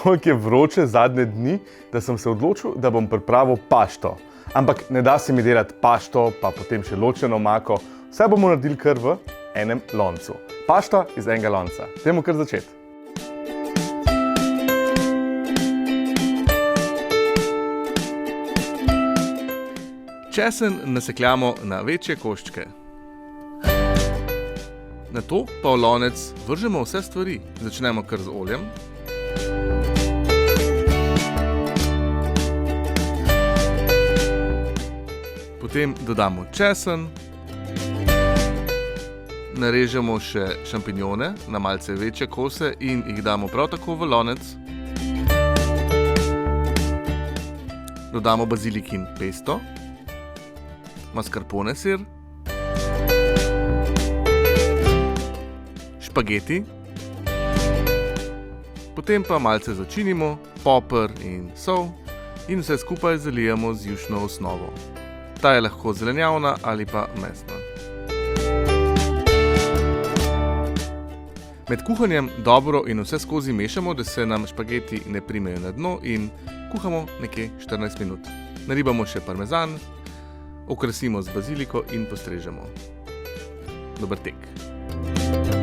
Toliko je vroče zadnje dni, da sem se odločil, da bom pripravil pašto. Ampak ne da se mi delati pašto, pa potem še ločeno omako. Vse bomo naredili kar v enem loncu. Pašta iz enega lonca. Dajmo kar začeti. Česen nasekljamo na večje koščke. Nato pa v lonec vržemo vse stvari. Začnemo kar z oljem. Potem dodamo česen. Narežemo še šampinjone na malce večje kose in jih damo prav tako v lonec. Dodamo bazilikin pesto, mascarpone sir, špageti, potem pa malce začinimo, poper in sol in vse skupaj zalijemo z jušno osnovo. Ta je lahko zelenjavna ali pa mesna. Med kuhanjem dobro in vse skozi mešamo, da se nam špageti ne primejo na dno in kuhamo nekje 14 minut. Naribamo še parmezan, okrasimo z baziliko in postrežemo. Dober tek!